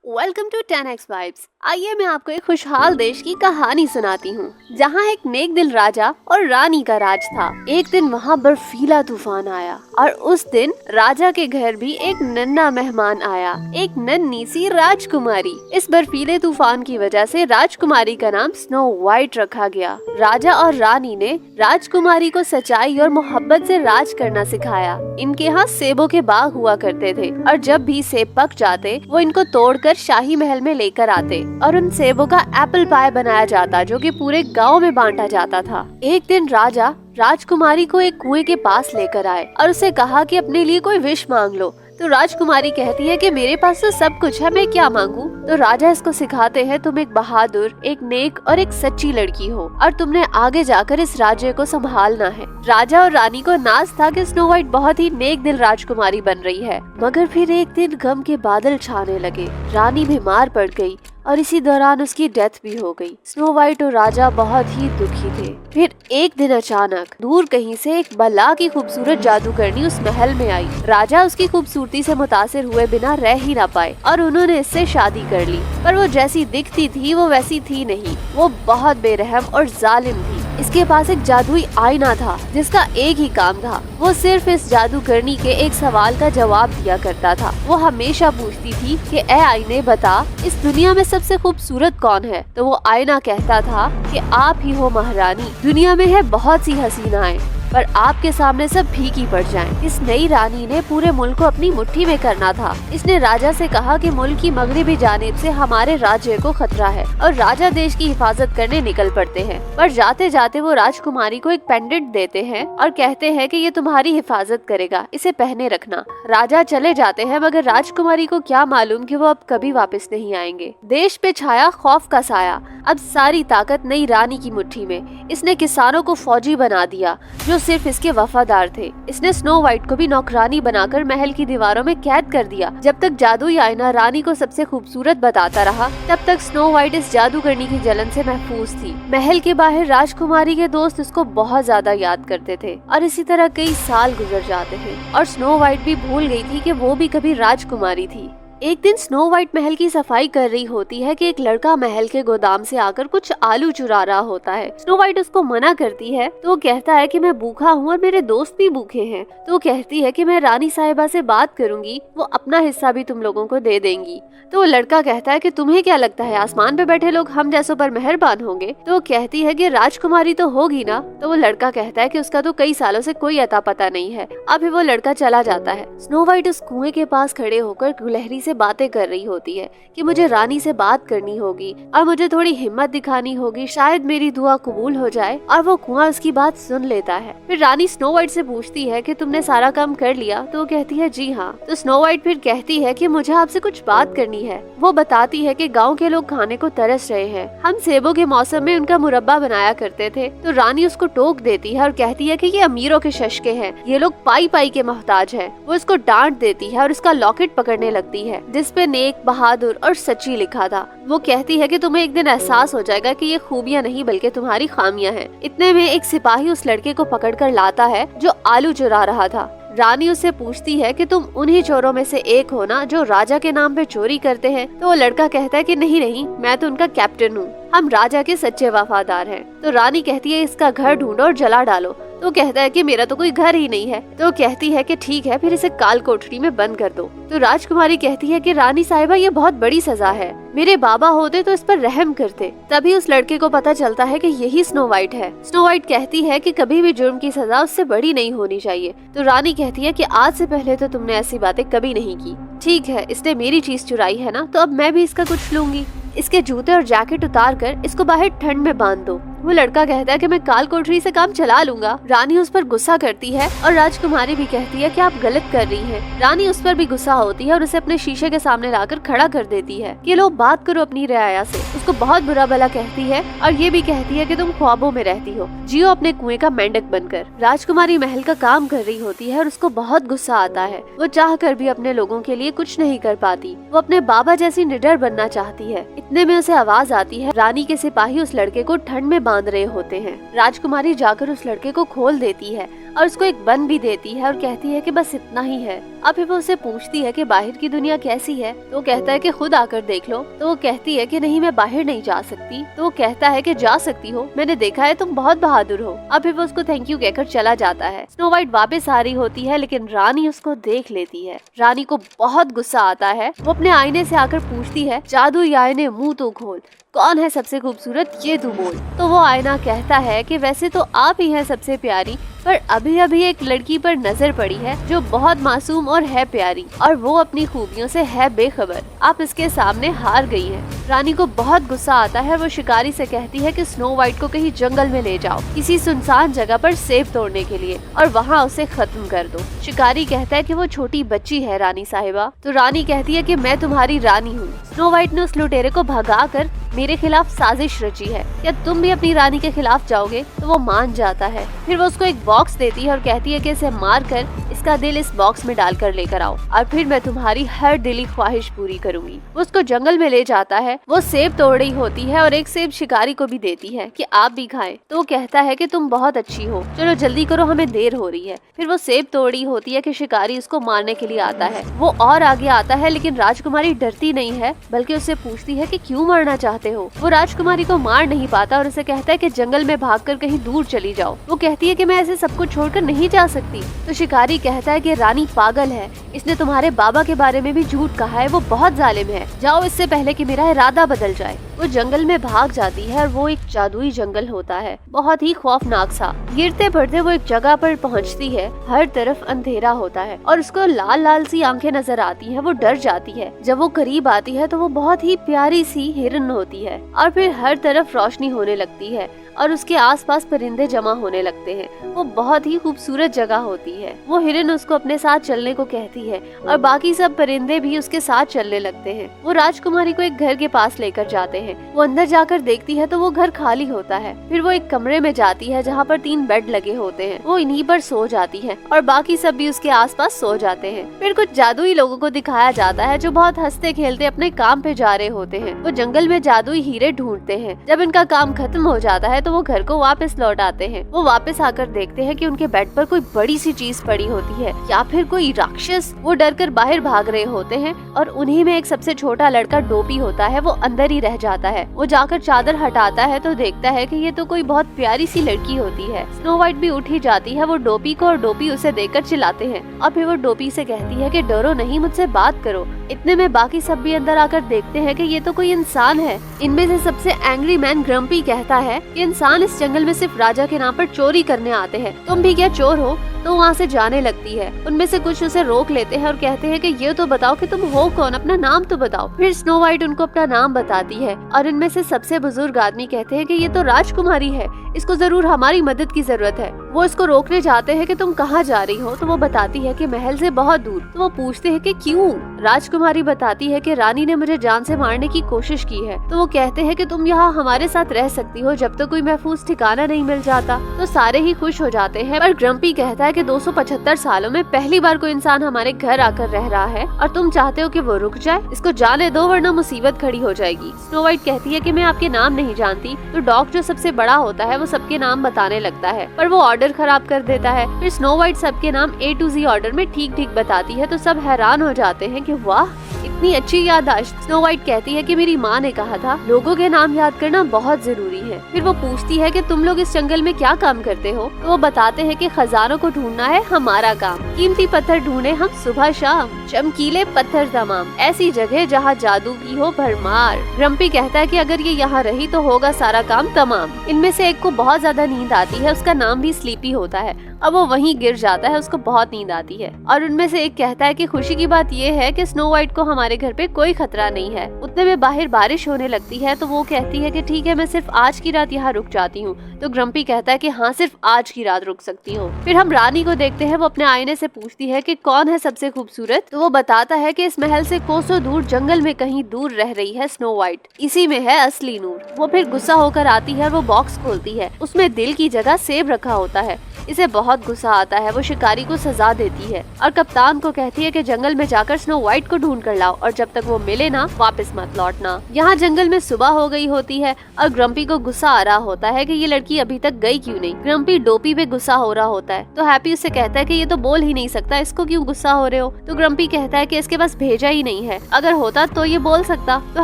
Welcome to 10x vibes. आइए मैं आपको एक खुशहाल देश की कहानी सुनाती हूँ, जहाँ एक नेक दिल राजा और रानी का राज था। एक दिन वहाँ बर्फीला तूफान आया और उस दिन राजा के घर भी एक नन्हा मेहमान आया, एक नन्ही सी राजकुमारी। इस बर्फीले तूफान की वजह से राजकुमारी का नाम स्नो वाइट रखा गया। राजा और रानी ने राजकुमारी को सच्चाई और मोहब्बत से राज करना सिखाया। इनके यहाँ सेबों के बाग हुआ करते थे और जब भी सेब पक जाते वो इनको तोड़कर शाही महल में लेकर आते और उन सेबों का एप्पल पाई बनाया जाता, जो कि पूरे गांव में बांटा जाता था। एक दिन राजा राजकुमारी को एक कुएं के पास लेकर आए और उसे कहा कि अपने लिए कोई विश मांग लो। तो राजकुमारी कहती है कि मेरे पास तो सब कुछ है, मैं क्या मांगू। तो राजा इसको सिखाते हैं, तुम एक बहादुर, एक नेक और एक सच्ची लड़की हो और तुमने आगे जाकर इस राज्य को संभालना है। राजा और रानी को नाज था कि स्नो वाइट बहुत ही नेक दिल राजकुमारी बन रही है। मगर फिर एक दिन गम के बादल छाने लगे। रानी बीमार पड़ गई और इसी दौरान उसकी डेथ भी हो गई। स्नो वाइट और राजा बहुत ही दुखी थे। फिर एक दिन अचानक दूर कहीं से एक बला की खूबसूरत जादूगरनी उस महल में आई। राजा उसकी खूबसूरती से मुतासिर हुए बिना रह ही ना पाए और उन्होंने इससे शादी कर ली। पर वो जैसी दिखती थी वो वैसी थी नहीं, वो बहुत बेरहम और जालिम थी। इसके पास एक जादुई आईना था जिसका एक ही काम था, वो सिर्फ इस जादूगरनी के एक सवाल का जवाब दिया करता था। वो हमेशा पूछती थी कि ए आईने बता, इस दुनिया में सबसे खूबसूरत कौन है। तो वो आईना कहता था कि आप ही हो महारानी। दुनिया में है बहुत सी हसीनाएं, पर आपके सामने सब फीकी पड़ जाएं। इस नई रानी ने पूरे मुल्क को अपनी मुट्ठी में करना था। इसने राजा से कहा कि मुल्क की मगरिबी जानिब से हमारे राज्य को खतरा है और राजा देश की हिफाजत करने निकल पड़ते हैं। पर जाते जाते वो राजकुमारी को एक पेंडेंट देते हैं और कहते हैं कि ये तुम्हारी हिफाजत करेगा, इसे पहने रखना। राजा चले जाते हैं, मगर राजकुमारी को क्या मालूम कि वो अब कभी वापस नहीं आएंगे। देश पे छाया खौफ का साया। अब सारी ताकत नई रानी की मुट्ठी में। इसने किसानों को फौजी बना दिया जो सिर्फ इसके वफादार थे। इसने स्नो वाइट को भी नौकरानी बनाकर महल की दीवारों में कैद कर दिया। जब तक जादुई आईना रानी को सबसे खूबसूरत बताता रहा, तब तक स्नो वाइट इस जादूगरनी की जलन से महफूज थी। महल के बाहर राजकुमारी के दोस्त उसको बहुत ज्यादा याद करते थे और इसी तरह कई साल गुजर जाते थे और स्नो वाइट भी भूल गई थी कि वो भी कभी राजकुमारी थी। एक दिन स्नो वाइट महल की सफाई कर रही होती है कि एक लड़का महल के गोदाम से आकर कुछ आलू चुरा रहा होता है। स्नो वाइट उसको मना करती है तो वो कहता है कि मैं भूखा हूँ और मेरे दोस्त भी भूखे हैं। तो वो कहती है कि मैं रानी साहिबा से बात करूंगी, वो अपना हिस्सा भी तुम लोगों को दे देंगी। तो वो लड़का कहता है कि तुम्हें क्या लगता है आसमान पे बैठे लोग हम जैसों पर मेहरबान होंगे। तो वो कहती है कि राजकुमारी तो होगी ना। तो वो लड़का कहता है कि उसका तो कई सालों से कोई अता पता नहीं है। अभी वो लड़का चला जाता है। स्नो वाइट उस कुएं के पास खड़े होकर गुलहरी से बातें कर रही होती है कि मुझे रानी से बात करनी होगी और मुझे थोड़ी हिम्मत दिखानी होगी, शायद मेरी दुआ कबूल हो जाए। और वो कुआं उसकी बात सुन लेता है। फिर रानी स्नो वाइट से पूछती है कि तुमने सारा काम कर लिया। तो वो कहती है जी हाँ। तो स्नो वाइट फिर कहती है कि मुझे आपसे कुछ बात करनी है। वो बताती है कि गांव के लोग खाने को तरस रहे हैं, हम सेबों के मौसम में उनका मुरब्बा बनाया करते थे। तो रानी उसको टोक देती है और कहती है कि ये अमीरों के शशके हैं, ये लोग पाई पाई के मोहताज हैं। वो उसको डांट देती है और उसका लॉकेट पकड़ने लगती है जिस पे नेक, बहादुर और सच्ची लिखा था। वो कहती है कि तुम्हें एक दिन एहसास हो जाएगा कि ये खूबियां नहीं बल्कि तुम्हारी खामियां हैं। इतने में एक सिपाही उस लड़के को पकड़कर लाता है जो आलू चुरा रहा था। रानी उससे पूछती है कि तुम उन्हीं चोरों में से एक हो ना जो राजा के नाम पे चोरी करते हैं। तो वो लड़का कहता है कि नहीं नहीं, मैं तो उनका कैप्टन हूँ, हम राजा के सच्चे वफादार हैं। तो रानी कहती है इसका घर ढूंढो और जला डालो। तो कहता है कि मेरा तो कोई घर ही नहीं है। तो कहती है कि ठीक है, फिर इसे काल कोठरी में बंद कर दो। तो राजकुमारी कहती है कि रानी साहिबा ये बहुत बड़ी सजा है, मेरे बाबा होते तो इस पर रहम करते। तभी उस लड़के को पता चलता है कि यही स्नो वाइट है। स्नो वाइट कहती है कि कभी भी जुर्म की सजा उससे बड़ी नहीं होनी चाहिए। तो रानी कहती है कि आज से पहले तो तुमने ऐसी बातें कभी नहीं की। ठीक है, इसने मेरी चीज चुराई है ना, तो अब मैं भी इसका कुछ लूंगी। इसके जूते और जैकेट उतार कर इसको बाहर ठंड में बांध दो। वो लड़का कहता है कि मैं काल कोठरी से काम चला लूंगा। रानी उस पर गुस्सा करती है और राजकुमारी भी कहती है कि आप गलत कर रही हैं। रानी उस पर भी गुस्सा होती है और उसे अपने शीशे के सामने लाकर खड़ा कर देती है कि लो बात करो अपनी रियाया से। उसको बहुत बुरा भला कहती है और ये भी कहती है कि तुम ख्वाबों में रहती हो, जियो अपने कुएं का मेंढक बनकर। राजकुमारी महल का काम कर रही होती है और उसको बहुत गुस्सा आता है। वो चाह कर भी अपने लोगों के लिए कुछ नहीं कर पाती। वो अपने बाबा जैसी निडर बनना चाहती है। इतने में उसे आवाज आती है। रानी के सिपाही उस लड़के को ठंड में बांध रहे होते हैं। राजकुमारी जाकर उस लड़के को खोल देती है और उसको एक बन भी देती है और कहती है कि बस इतना ही है। अब फिर वो उससे पूछती है कि बाहर की दुनिया कैसी है, तो वो कहता है कि खुद आकर देख लो। तो वो कहती है कि नहीं, मैं बाहर नहीं जा सकती। तो वो कहता है कि जा सकती हो, मैंने देखा है तुम बहुत बहादुर हो। अब फिर वो उसको थैंक यू कहकर चला जाता है। स्नो वाइट वापस आ रही होती है, लेकिन रानी उसको देख लेती है। रानी को बहुत गुस्सा आता है। वो अपने आईने से आकर पूछती है, जादुई आईने मुंह तो खोल, कौन है सबसे खूबसूरत, ये तू बोल। तो वो आईना कहता है कि वैसे तो आप ही हैं सबसे प्यारी, पर अभी अभी एक लड़की पर नजर पड़ी है जो बहुत मासूम और है प्यारी, और वो अपनी खूबियों से है बेखबर। आप इसके सामने हार गई हैं। रानी को बहुत गुस्सा आता है। वो शिकारी से कहती है कि स्नो वाइट को कहीं जंगल में ले जाओ, किसी सुनसान जगह पर सेब तोड़ने के लिए, और वहाँ उसे खत्म कर दो। शिकारी कहता है कि वो छोटी बच्ची है रानी साहिबा। तो रानी कहती है कि मैं तुम्हारी रानी हूँ। स्नो वाइट ने उस लुटेरे को भगाकर मेरे खिलाफ साजिश रची है, क्या तुम भी अपनी रानी के खिलाफ जाओगे? तो वो मान जाता है। फिर वो उसको एक बॉक्स देती है और कहती है कि इसे मारकर इसका दिल इस बॉक्स में डालकर लेकर आओ, और फिर मैं तुम्हारी हर दिली ख्वाहिश पूरी करूंगी। वो उसको जंगल में ले जाता है। वो सेब तोड़ रही होती है और एक सेब शिकारी को भी देती है कि आप भी खाएं। तो वो कहता है कि तुम बहुत अच्छी हो, चलो जल्दी करो, हमें देर हो रही है। फिर वो सेब तोड़ रही होती है कि शिकारी उसको मारने के लिए आता है। वो और आगे आता है, लेकिन राजकुमारी डरती नहीं है, बल्कि उससे पूछती है कि क्यों मारना चाहते हो। वो राजकुमारी को मार नहीं पाता और उसे कहता है कि जंगल में भागकर कहीं दूर चली जाओ। वो कहती है कि मैं ऐसे सब कुछ छोड़कर नहीं जा सकती। तो शिकारी कहता है कि रानी पागल है, इसने तुम्हारे बाबा के बारे में भी झूठ कहा है, वो बहुत जालिम है, जाओ इससे पहले कि मेरा इरादा बदल जाए। वो जंगल में भाग जाती है और वो एक जादुई जंगल होता है, बहुत ही खौफनाक सा। गिरते पड़ते वो एक जगह पर पहुंचती है। हर तरफ अंधेरा होता है और उसको लाल लाल सी आंखें नजर आती हैं। वो डर जाती है। जब वो करीब आती है तो वो बहुत ही प्यारी सी हिरन होती है, और फिर हर तरफ रोशनी होने लगती है और उसके आसपास परिंदे जमा होने लगते हैं। वो बहुत ही खूबसूरत जगह होती है। वो हिरन उसको अपने साथ चलने को कहती है और बाकी सब परिंदे भी उसके साथ चलने लगते हैं। वो राजकुमारी को एक घर के पास लेकर जाते हैं। वो अंदर जाकर देखती है तो वो घर खाली होता है। फिर वो एक कमरे में जाती है जहाँ पर 3 बेड लगे होते हैं। वो इन्हीं पर सो जाती है और बाकी सब भी उसके आसपास सो जाते हैं। फिर कुछ जादुई लोगों को दिखाया जाता है जो बहुत हंसते खेलते अपने काम पे जा रहे होते हैं। वो जंगल में जादुई हीरे ढूंढते हैं। जब इनका काम खत्म हो जाता है तो वो घर को वापस लौट आते हैं। वो वापस आकर देखते हैं कि उनके बेड पर कोई बड़ी सी चीज पड़ी होती है, या फिर कोई राक्षस। वो डर कर बाहर भाग रहे होते हैं और उन्हीं में एक सबसे छोटा लड़का डोपी होता है। वो अंदर ही रह जाता है। वो जाकर चादर हटाता है तो देखता है कि ये तो कोई बहुत प्यारी सी लड़की होती है। स्नो वाइट भी उठ ही जाती है वो डोपी को, और डोपी उसे देखकर चिल्लाते हैं। और फिर वो डोपी से कहती है कि डरो नहीं, मुझसे बात करो। इतने में बाकी सब भी अंदर आकर देखते हैं कि ये तो कोई इंसान है। इनमें से सबसे एंग्री मैन ग्रम्पी कहता है कि इंसान इस जंगल में सिर्फ राजा के नाम पर चोरी करने आते हैं, तुम भी क्या चोर हो? तो वहाँ से जाने लगती है। उनमें से कुछ उसे रोक लेते हैं और कहते हैं कि ये तो बताओ कि तुम हो कौन, अपना नाम तो बताओ। फिर स्नो वाइट उनको अपना नाम बताती है और इनमें से सबसे बुजुर्ग आदमी कहते हैं कि ये तो राजकुमारी है, इसको जरूर हमारी मदद की जरूरत है। वो इसको रोकने जाते हैं कि तुम कहाँ जा रही हो। तो वो बताती है कि महल से बहुत दूर। तो वो पूछते हैं कि क्यों? राजकुमारी बताती है कि रानी ने मुझे जान से मारने की कोशिश की है। तो वो कहते हैं कि तुम यहाँ हमारे साथ रह सकती हो जब तक कोई महफूज ठिकाना नहीं मिल जाता। तो सारे ही खुश हो जाते हैं, पर ग्रम्पी कहता है कि 275 सालों में पहली बार कोई इंसान हमारे घर आकर रह रहा है और तुम चाहते हो कि वो रुक जाए, इसको जाने दो वरना मुसीबत खड़ी हो जाएगी। स्नो वाइट कहती है कि मैं आपके नाम नहीं जानती। तो डॉग जो सबसे बड़ा होता है वो सबके नाम बताने लगता है, पर वो ऑर्डर खराब कर देता है। फिर स्नो वाइट सबके नाम A to Z ऑर्डर में ठीक ठीक बताती है तो सब हैरान हो जाते हैं कि वाह, इतनी अच्छी याददाश्त। स्नो वाइट कहती है कि मेरी माँ ने कहा था लोगों के नाम याद करना बहुत जरूरी है। फिर वो पूछती है कि तुम लोग इस जंगल में क्या काम करते हो। तो वो बताते हैं कि खजानों को ढूंढना है हमारा काम, कीमती पत्थर ढूंढे हम सुबह शाम, चमकीले पत्थर तमाम, ऐसी जगह जहाँ जादू की हो भरमार। ग्रम्पी कहता है कि अगर ये यहाँ रही तो होगा सारा काम तमाम। इनमें से एक को बहुत ज्यादा नींद आती है, उसका नाम भी स्लीपी होता है। अब वो वहीं गिर जाता है, उसको बहुत नींद आती है। और उनमें से एक कहता है कि खुशी की बात ये है कि स्नो वाइट को हमारे घर पे कोई खतरा नहीं है। उतने में बाहर बारिश होने लगती है तो वो कहती है कि ठीक है, मैं सिर्फ आज की रात यहाँ रुक जाती हूँ। तो ग्रम्पी कहता है कि हाँ, सिर्फ आज की रात रुक सकती हो। फिर हम रानी को देखते हैं। वो अपने आईने से पूछती है कि कौन है सबसे खूबसूरत। तो वो बताता है कि इस महल से कोसों दूर जंगल में कहीं दूर रह रही है स्नो वाइट, इसी में है असली नूर। वो फिर गुस्सा होकर आती है और वो बॉक्स खोलती है। उसमें दिल की जगह सेब रखा होता है। इसे बहुत गुस्सा आता है। वो शिकारी को सजा देती है और कप्तान को कहती है कि जंगल में जाकर स्नो वाइट को ढूंढ कर लाओ और जब तक वो मिले ना वापस मत लौटना। यहाँ जंगल में सुबह हो गई होती है और ग्रम्पी को गुस्सा आ रहा होता है कि ये लड़की अभी तक गई क्यों नहीं। ग्रम्पी डोपी पे गुस्सा हो रहा होता है तो हैप्पी उससे कहता है कि ये तो बोल ही नहीं सकता, इसको क्यों गुस्सा हो रहे हो। तो ग्रम्पी कहता है कि इसके पास भेजा ही नहीं है, अगर होता तो ये बोल सकता। तो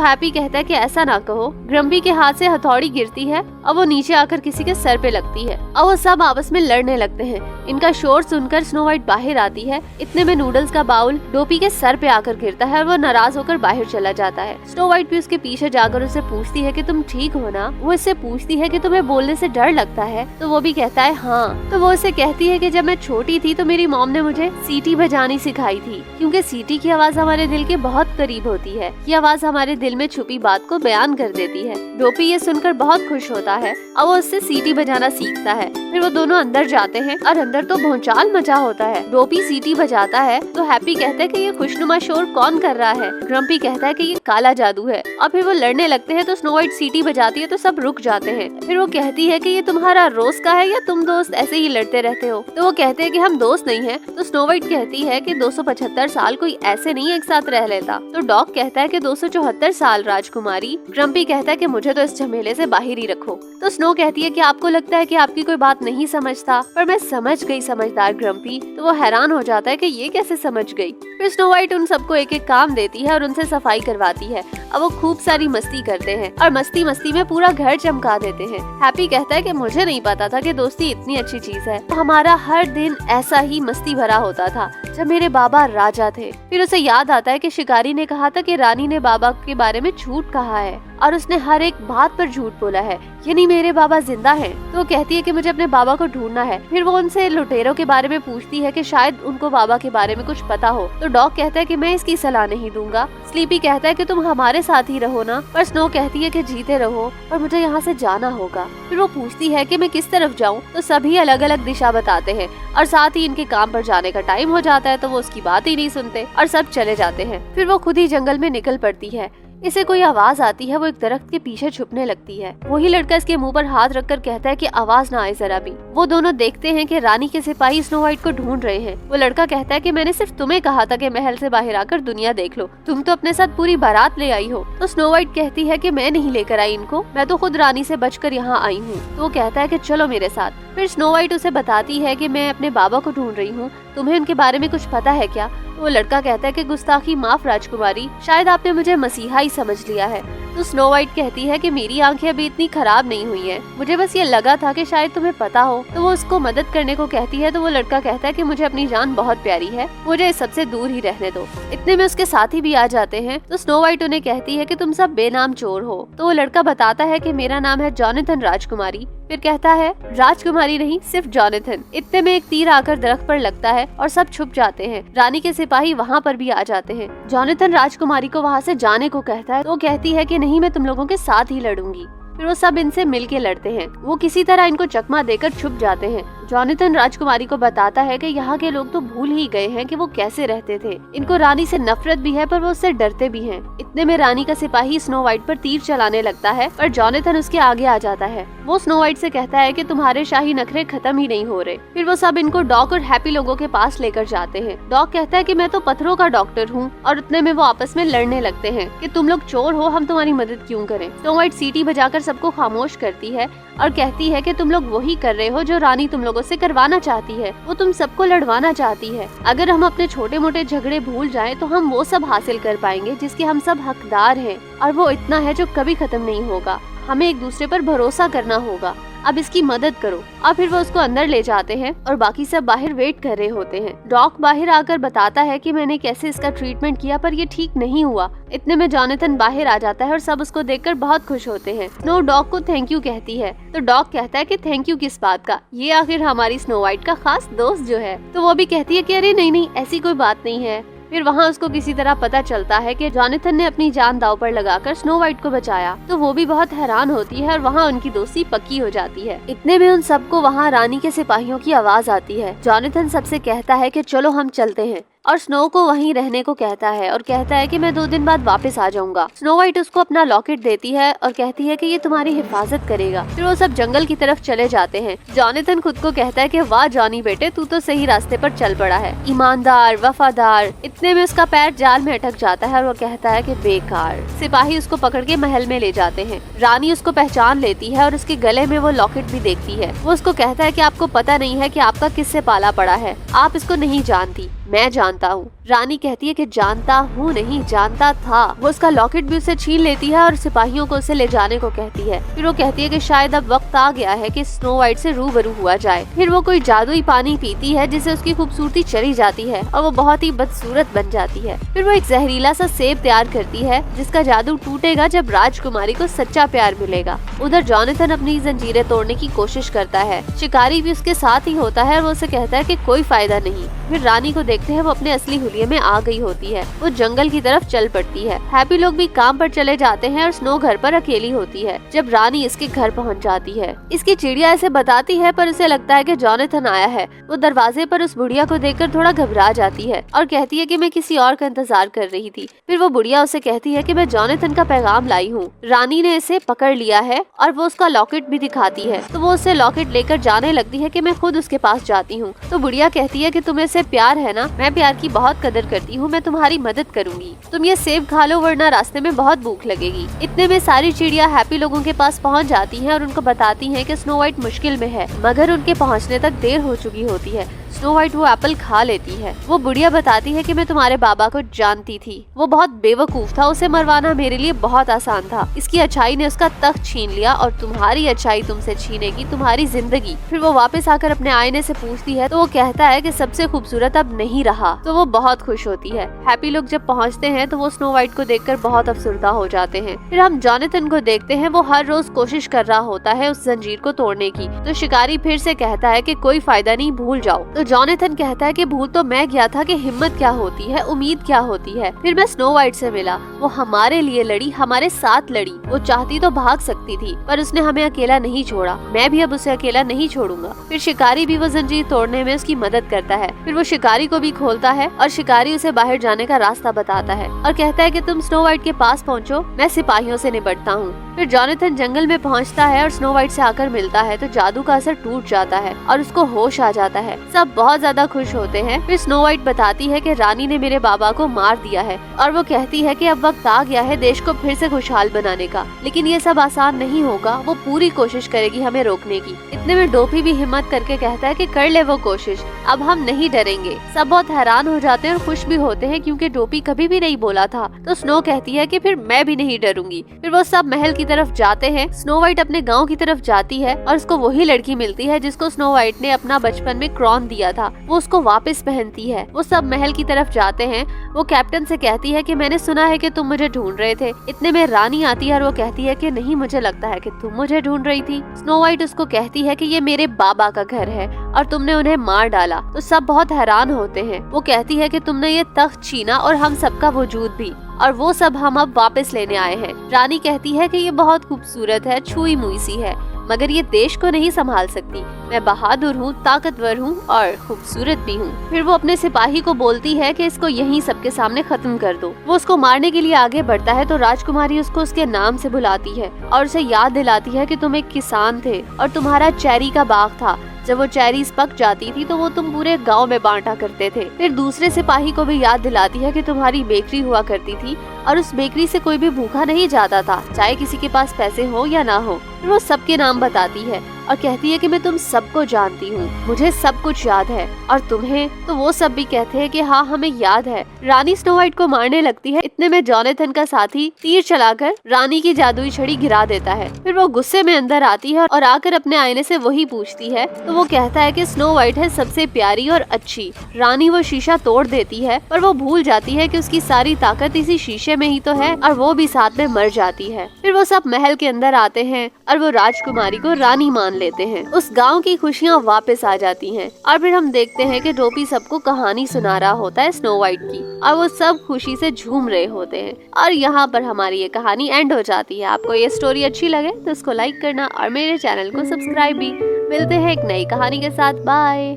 हैप्पी कहता है कि ऐसा ना कहो। ग्रम्पी के हाथ से हथौड़ी गिरती है और वो नीचे आकर किसी के सर पे लगती है और वो सब आपस में लड़ने लगते हैं। इनका शोर सुनकर स्नो व्हाइट बाहर आती है। इतने में नूडल्स का बाउल डोपी के सर पे आकर गिरता है और वो नाराज होकर बाहर चला जाता है। स्नो व्हाइट भी उसके पीछे जाकर उससे पूछती है कि तुम ठीक हो ना। वो इससे पूछती है कि तुम्हें बोलने से डर लगता है, तो वो भी कहता है हाँ। तो वो उसे कहती है कि जब मैं छोटी थी तो मेरी मॉम ने मुझे सीटी बजानी सिखाई थी, क्योंकि सीटी की आवाज हमारे दिल के बहुत करीब होती है। ये आवाज हमारे दिल में छुपी बात को बयान कर देती है। डोपी ये सुनकर बहुत खुश होता है और वो उससे सीटी बजाना सीखता है। फिर वो दोनों अंदर जाते हैं और अंदर तो भौचाल मचा होता है। डोपी सीटी बजाता है तो हैप्पी कहता है कि ये खुशनुमा शोर कौन कर रहा है। ग्रम्पी कहता है कि ये काला जादू है और फिर वो लड़ने लगते हैं। तो स्नो व्हाइट सीटी बजाती है तो सब रुक जाते हैं। फिर वो कहती है कि ये तुम्हारा रोज का है या तुम दोस्त ऐसे ही लड़ते रहते हो। तो वो कहते हैं कि हम दोस्त नहीं हैं। तो स्नो व्हाइट कहती है कि 275 साल कोई ऐसे नहीं एक साथ रह लेता। तो डॉग कहता है कि 274 साल राजकुमारी। ग्रम्पी कहता है कि मुझे तो इस झमेले से बाहर ही रखो। तो स्नो कहती है कि आपको लगता है कि आपकी कोई बात नहीं समझता, पर मैं समझ गई समझदार ग्रम्पी। तो वो हैरान हो जाता है कि ये कैसे समझ गई। फिर स्नो व्हाइट उन सबको एक एक काम देती है और उनसे सफाई करवाती है। अब वो खूब सारी मस्ती करते हैं और मस्ती मस्ती में पूरा घर चमका देते हैं। हैप्पी कहता है कि मुझे नहीं पता था कि दोस्ती इतनी अच्छी चीज है। हमारा हर दिन ऐसा ही मस्ती भरा होता था जब मेरे बाबा राजा थे। फिर उसे याद आता है कि शिकारी ने कहा था कि रानी ने बाबा के बारे में झूठ कहा है और उसने हर एक बात पर झूठ बोला है, यानी मेरे बाबा जिंदा हैं। तो वो कहती है कि मुझे अपने बाबा को ढूंढना है। फिर वो उनसे लुटेरों के बारे में पूछती है कि शायद उनको बाबा के बारे में कुछ पता हो। तो डॉग कहता है कि मैं इसकी सलाह नहीं दूंगा। स्लीपी कहता है कि तुम हमारे साथ ही रहो ना, पर स्नो कहती है कि जीते रहो और मुझे यहाँ से जाना होगा। फिर वो पूछती है कि मैं किस तरफ जाऊँ। तो सभी अलग अलग दिशा बताते हैं और साथ ही इनके काम पर जाने का टाइम हो जाता है। तो वो उसकी बात ही नहीं सुनते और सब चले जाते हैं। फिर वो खुद ही जंगल में निकल पड़ती है। इसे कोई आवाज आती है। वो एक दरख्त के पीछे छुपने लगती है। वही लड़का इसके मुंह पर हाथ रखकर कहता है कि आवाज ना आए जरा भी। वो दोनों देखते हैं कि रानी के सिपाही स्नो व्हाइट को ढूंढ रहे हैं। वो लड़का कहता है कि मैंने सिर्फ तुम्हें कहा था कि महल से बाहर आकर दुनिया देख लो, तुम तो अपने साथ पूरी बारात ले आई हो। तो स्नो व्हाइट कहती है कि मैं नहीं लेकर आई इनको, मैं तो खुद रानी से बचकर यहाँ आई हूँ। तो वो कहता है कि चलो मेरे साथ। फिर स्नो व्हाइट उसे बताती है कि मैं अपने बाबा को ढूंढ रही हूँ, तुम्हें उनके बारे में कुछ पता है क्या। वो लड़का कहता है कि गुस्ताखी माफ राजकुमारी, शायद आपने मुझे मसीहा ही समझ लिया है। तो स्नो व्हाइट कहती है कि मेरी आंखें अभी इतनी खराब नहीं हुई है, मुझे बस ये लगा था कि शायद तुम्हें पता हो। तो वो उसको मदद करने को कहती है। तो वो लड़का कहता है कि मुझे अपनी जान बहुत प्यारी है, मुझे इस सबसे दूर ही रहने दो। इतने में उसके साथी भी आ जाते हैं। तो स्नो व्हाइट उन्हें कहती है कि तुम सब बेनाम चोर हो। तो वो लड़का बताता है कि मेरा नाम है जॉनथन राजकुमारी। फिर कहता है राजकुमारी नहीं, सिर्फ जॉनथन। इतने में एक तीर आकर दरख्त पर लगता है और सब छुप जाते हैं। रानी के सिपाही वहाँ पर भी आ जाते हैं। जॉनथन राजकुमारी को वहाँ से जाने को कहता है। तो वो कहती है कि नहीं, मैं तुम लोगों के साथ ही लड़ूंगी। फिर वो सब इनसे मिलके लड़ते हैं। वो किसी तरह इनको चकमा देकर छुप जाते हैं। जॉनथन राजकुमारी को बताता है कि यहाँ के लोग तो भूल ही गए हैं कि वो कैसे रहते थे। इनको रानी से नफरत भी है पर वो उससे डरते भी हैं। इतने में रानी का सिपाही स्नो व्हाइट पर तीर चलाने लगता है पर जॉनथन उसके आगे आ जाता है। वो स्नो व्हाइट से कहता है कि तुम्हारे शाही नखरे खत्म ही नहीं हो रहे। फिर वो सब इनको डॉग और हैप्पी लोगों के पास लेकर जाते हैं। डॉग कहता है कि मैं तो पत्थरों का डॉक्टर हूँ और उतने में वो आपस में लड़ने लगते हैं कि तुम लोग चोर हो, हम तुम्हारी मदद क्यों करें। स्नो व्हाइट सीटी बजाकर सबको खामोश करती है और कहती है कि तुम लोग वही कर रहे हो जो रानी तुम लोगों से करवाना चाहती है। वो तुम सबको लड़वाना चाहती है। अगर हम अपने छोटे मोटे झगड़े भूल जाएं तो हम वो सब हासिल कर पाएंगे जिसके हम सब हकदार हैं, और वो इतना है जो कभी खत्म नहीं होगा। हमें एक दूसरे पर भरोसा करना होगा। अब इसकी मदद करो। और फिर वो उसको अंदर ले जाते हैं और बाकी सब बाहर वेट कर रहे होते हैं। डॉग बाहर आकर बताता है कि मैंने कैसे इसका ट्रीटमेंट किया पर ये ठीक नहीं हुआ। इतने में जॉनथन बाहर आ जाता है और सब उसको देखकर बहुत खुश होते हैं। स्नो डॉग को थैंक यू कहती है। तो डॉग कहता है कि थैंक यू किस बात का, ये आखिर हमारी स्नो व्हाइट का खास दोस्त जो है। तो वो भी कहती है कि अरे नहीं, ऐसी कोई बात नहीं है। फिर वहाँ उसको किसी तरह पता चलता है कि जॉनथन ने अपनी जान दांव पर लगाकर स्नो व्हाइट को बचाया। तो वो भी बहुत हैरान होती है और वहाँ उनकी दोस्ती पक्की हो जाती है। इतने में उन सबको वहाँ रानी के सिपाहियों की आवाज आती है। जॉनथन सबसे कहता है कि चलो हम चलते हैं। और स्नो को वहीं रहने को कहता है और कहता है कि मैं 2 दिन बाद वापस आ जाऊंगा। स्नो वाइट उसको अपना लॉकेट देती है और कहती है कि ये तुम्हारी हिफाजत करेगा। फिर वो सब जंगल की तरफ चले जाते हैं। जॉनथन खुद को कहता है कि वाह जॉनी बेटे, तू तो सही रास्ते पर चल पड़ा है, ईमानदार, वफादार। इतने में उसका पैर जाल में अटक जाता है और वो कहता है कि बेकार। सिपाही उसको पकड़ के महल में ले जाते हैं। रानी उसको पहचान लेती है और उसके गले में वो लॉकेट भी देखती है। वो उसको कहता है कि आपको पता नहीं है कि आपका किससे पाला पड़ा है, आप इसको नहीं जानती, मैं जानता हूँ। रानी कहती है कि जानता हूँ नहीं, जानता था। वो उसका लॉकेट भी उसे छीन लेती है और सिपाहियों को उसे ले जाने को कहती है। फिर वो कहती है कि शायद अब वक्त आ गया है कि स्नो वाइट से रूबरू हुआ जाए। फिर वो कोई जादुई पानी पीती है जिससे उसकी खूबसूरती चली जाती है और वो बहुत ही बदसूरत बन जाती है। फिर वो एक जहरीला सा सेब तैयार करती है जिसका जादू टूटेगा जब राजकुमारी को सच्चा प्यार मिलेगा। उधर जॉनथन अपनी जंजीरें तोड़ने की कोशिश करता है। शिकारी भी उसके साथ ही होता है और वो उसे कहता है कि कोई फायदा नहीं। फिर रानी को देखते हैं वो अपने असली हुलिये में आ गई होती है। वो जंगल की तरफ चल पड़ती है। हैप्पी लोग भी काम पर चले जाते हैं और स्नो घर पर अकेली होती है जब रानी इसके घर पहुंच जाती है। इसकी चिड़िया ऐसे बताती है पर उसे लगता है कि जॉनथन आया है। वो दरवाजे पर उस बुढ़िया को देखकर थोड़ा घबरा जाती है और कहती है कि मैं किसी और का इंतजार कर रही थी। फिर वो बुढ़िया उसे कहती है कि मैं जॉनथन का पैगाम लाई हूँ। रानी ने इसे पकड़ लिया है और वो उसका लॉकेट भी दिखाती है। तो वो उससे लॉकेट लेकर जाने लगती है कि मैं खुद उसके पास जाती हूँ। तो बुढ़िया कहती है कि तुम्हें से प्यार है ना, मैं प्यार की बहुत कदर करती हूँ, मैं तुम्हारी मदद करूंगी। तुम ये सेब खा लो वरना रास्ते में बहुत भूख लगेगी। इतने में सारी चिड़िया हैप्पी लोगों के पास पहुँच जाती हैं और उनको बताती हैं कि स्नो वाइट मुश्किल में है, मगर उनके पहुँचने तक देर हो चुकी होती है। स्नो वाइट वो एप्पल खा लेती है। वो बुढ़िया बताती है कि मैं तुम्हारे बाबा को जानती थी, वो बहुत बेवकूफ था, उसे मरवाना मेरे लिए बहुत आसान था। इसकी अच्छाई ने उसका तख्त छीन लिया और तुम्हारी अच्छाई तुमसे छीनेगी तुम्हारी जिंदगी। फिर वो वापस आकर अपने आईने से पूछती है तो वो कहता है कि सबसे खूबसूरत अब नहीं रहा। तो वो बहुत खुश होती है। हैप्पी लोग जब पहुँचते हैं तो वो स्नो वाइट को देखकर बहुत अफसरदा हो जाते हैं। फिर हम जॉनथन को देखते हैं, वो हर रोज कोशिश कर रहा होता है उस जंजीर को तोड़ने की। तो शिकारी फिर से कहता है कि कोई फायदा नहीं, भूल जाओ। तो जॉनथन कहता है कि भूल तो मैं गया था कि हिम्मत क्या होती है, उम्मीद क्या होती है। फिर मैं स्नो वाइट से मिला, वो हमारे लिए लड़ी, हमारे साथ लड़ी। वो चाहती तो भाग सकती थी पर उसने हमें अकेला नहीं छोड़ा, मैं भी अब उसे अकेला नहीं छोड़ूंगा। फिर शिकारी भी वो जंजीर तोड़ने में उसकी मदद करता है। फिर वो शिकारी को भी खोलता है और शिकारी उसे बाहर जाने का रास्ता बताता है और कहता है कि तुम स्नो वाइट के पास पहुँचो, मैं सिपाहियों से निपटता हूँ। फिर जॉनथन जंगल में पहुँचता है और स्नो वाइट से आकर मिलता है तो जादू का असर टूट जाता है और उसको होश आ जाता है। सब बहुत ज्यादा खुश होते हैं। फिर स्नो वाइट बताती है कि रानी ने मेरे बाबा को मार दिया है और वो कहती है कि अब वक्त आ गया है देश को फिर से खुशहाल बनाने का, लेकिन ये सब आसान नहीं होगा, वो पूरी कोशिश करेगी हमें रोकने की। इतने में डोपी भी हिम्मत करके कहता है कि कर ले वो कोशिश, अब हम नहीं डरेंगे। सब बहुत हैरान हो जाते हैं और खुश भी होते हैं क्योंकि डोपी कभी भी नहीं बोला था। तो स्नो कहती है कि फिर मैं भी नहीं डरूंगी। फिर वो सब महल की तरफ जाते हैं। स्नो वाइट अपने गाँव की तरफ जाती है और उसको वही लड़की मिलती है जिसको स्नो वाइट ने अपना बचपन में क्रॉन दिया था। वो उसको वापस पहनती है। वो सब महल की तरफ जाते हैं। वो कैप्टन से कहती है कि मैंने सुना है कि तुम मुझे ढूंढ रहे थे। इतने में रानी आती है और वो कहती है कि नहीं, मुझे लगता है कि तुम मुझे ढूंढ रही थी। स्नो वाइट उसको कहती है कि ये मेरे बाबा का घर है और तुमने उन्हें मार डाला। तो सब बहुत हैरान होते हैं। वो कहती है कि तुमने ये तख्त छीना और हम सबका वजूद भी, और वो सब हम अब वापस लेने आए हैं। रानी कहती है कि ये बहुत खूबसूरत है, छुई मुई सी है, मगर ये देश को नहीं संभाल सकती। मैं बहादुर हूँ, ताकतवर हूँ और खूबसूरत भी हूँ। फिर वो अपने सिपाही को बोलती है कि इसको यहीं सबके सामने खत्म कर दो। वो उसको मारने के लिए आगे बढ़ता है तो राजकुमारी उसको उसके नाम से बुलाती है और उसे याद दिलाती है कि तुम एक किसान थे और तुम्हारा चेरी का बाग था। जब वो चेरीज पक जाती थी तो वो तुम पूरे गांव में बांटा करते थे। फिर दूसरे सिपाही को भी याद दिलाती है कि तुम्हारी बेकरी हुआ करती थी और उस बेकरी से कोई भी भूखा नहीं जाता था, चाहे किसी के पास पैसे हो या ना हो। फिर वो सबके नाम बताती है और कहती है कि मैं तुम सबको जानती हूँ, मुझे सब कुछ याद है। और तुम्हें? तो वो सब भी कहते हैं कि हाँ, हमें याद है। रानी स्नो वाइट को मारने लगती है। इतने में जॉनथन का साथी तीर चलाकर रानी की जादुई छड़ी गिरा देता है। फिर वो गुस्से में अंदर आती है और आकर अपने आईने से वही पूछती है तो वो कहता है कि स्नो वाइट है सबसे प्यारी और अच्छी। रानी वो शीशा तोड़ देती है पर वो भूल जाती है कि उसकी सारी ताकत इसी शीशे में ही तो है और वो भी साथ में मर जाती है। फिर वो सब महल के अंदर आते हैं और वो राजकुमारी को रानी मान लेते हैं। उस गांव की खुशियां वापस आ जाती हैं और फिर हम देखते हैं कि डोपी सबको कहानी सुना रहा होता है स्नो वाइट की और वो सब खुशी से झूम रहे होते हैं। और यहाँ पर हमारी ये कहानी एंड हो जाती है। आपको ये स्टोरी अच्छी लगे तो इसको लाइक करना और मेरे चैनल को सब्सक्राइब भी। मिलते हैं एक नई कहानी के साथ। बाय।